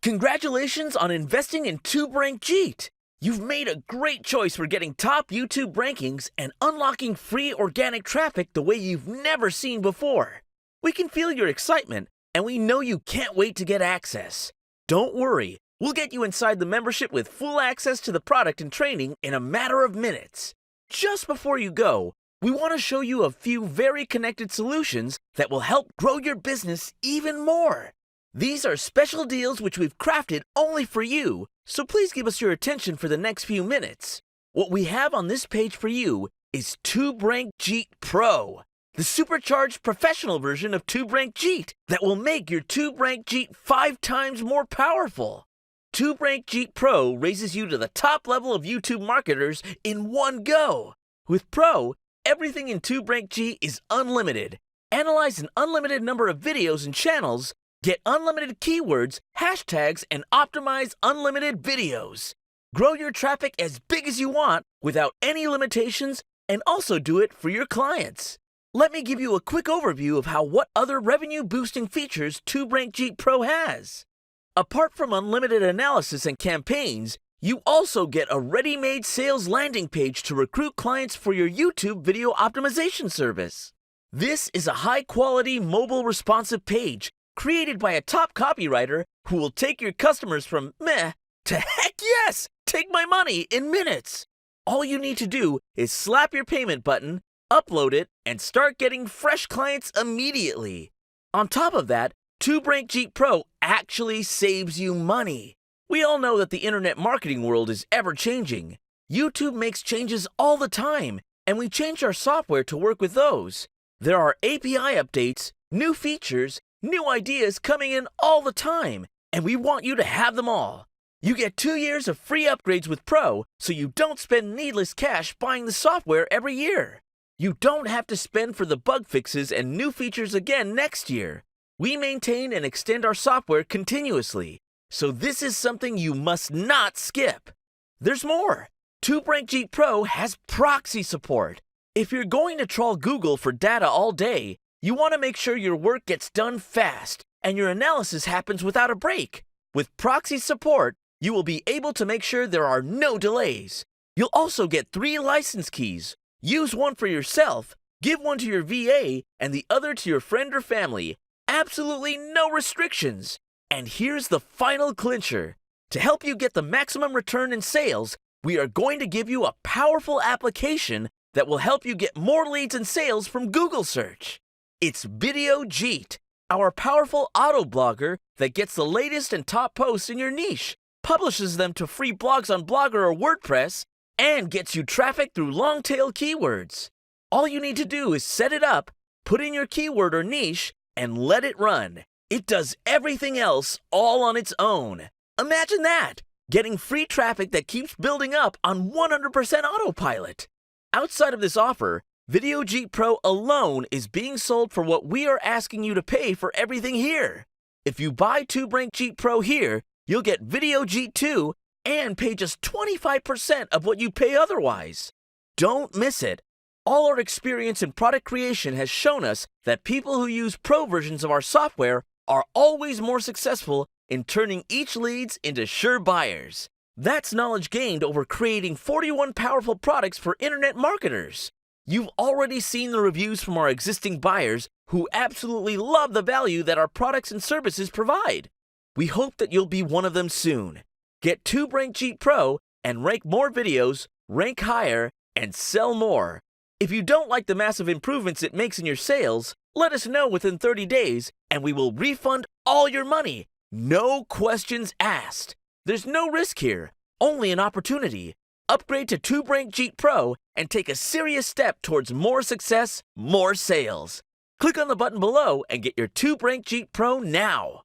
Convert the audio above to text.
Congratulations on investing in Tuberank Jeet! You've made a great choice for getting top YouTube rankings and unlocking free organic traffic the way you've never seen before. We can feel your excitement, and we know you can't wait to get access. Don't worry, we'll get you inside the membership with full access to the product and training in a matter of minutes. Just before you go, we want to show you a few very connected solutions that will help grow your business even more. These are special deals which we've crafted only for you, so please give us your attention for the next few minutes. What we have on this page for you is Tuberank Jeet PRO, the supercharged professional version of Tuberank Jeet that will make your Tuberank Jeet 5 times more powerful. Tuberank Jeet PRO raises you to the top level of YouTube marketers in one go. With Pro, everything in Tuberank Jeet is unlimited. Analyze an unlimited number of videos and channels, get unlimited keywords, hashtags, and optimize unlimited videos. Grow your traffic as big as you want without any limitations, and also do it for your clients. Let me give you a quick overview of what other revenue-boosting features Tuberank Jeet PRO has. Apart from unlimited analysis and campaigns, you also get a ready-made sales landing page to recruit clients for your YouTube video optimization service. This is a high-quality, mobile responsive page created by a top copywriter who will take your customers from meh to heck yes, take my money in minutes. All you need to do is slap your payment button, upload it, and start getting fresh clients immediately. On top of that, Tuberank Jeet PRO actually saves you money. We all know that the internet marketing world is ever-changing. YouTube makes changes all the time, and we change our software to work with those. There are API updates, new features, new ideas coming in all the time, and we want you to have them all. You get 2 years of free upgrades with Pro, so you don't spend needless cash buying the software every year. You don't have to spend for the bug fixes and new features again next year. We maintain and extend our software continuously, so this is something you must not skip. There's more. Tuberank Jeet PRO has Proxy Support. If you're going to trawl Google for data all day, you want to make sure your work gets done fast and your analysis happens without a break. With Proxy Support, you will be able to make sure there are no delays. You'll also get 3 license keys. Use one for yourself, give one to your VA, and the other to your friend or family. Absolutely no restrictions. And here's the final clincher. To help you get the maximum return in sales, we are going to give you a powerful application that will help you get more leads and sales from Google search. It's Video Jeet, our powerful autoblogger that gets the latest and top posts in your niche, publishes them to free blogs on Blogger or Wordpress, and gets you traffic through long-tail keywords. All you need to do is set it up, put in your keyword or niche, and let it run. It does everything else all on its own. Imagine that! Getting free traffic that keeps building up on 100% autopilot. Outside of this offer, Video Jeet PRO alone is being sold for what we are asking you to pay for everything here. If you buy Tuberank Jeet PRO here, you'll get Video Jeet 2 and pay just 25% of what you pay otherwise. Don't miss it. All our experience in product creation has shown us that people who use Pro versions of our software are always more successful in turning each leads into sure buyers. That's knowledge gained over creating 41 powerful products for internet marketers. You've already seen the reviews from our existing buyers who absolutely love the value that our products and services provide. We hope that you'll be one of them soon. Get Tuberank Jeet PRO and rank more videos, rank higher, and sell more. If you don't like the massive improvements it makes in your sales, let us know within 30 days and we will refund all your money. No questions asked. There's no risk here, only an opportunity. Upgrade to Tuberank Jeet PRO and take a serious step towards more success, more sales. Click on the button below and get your Tuberank Jeet PRO now.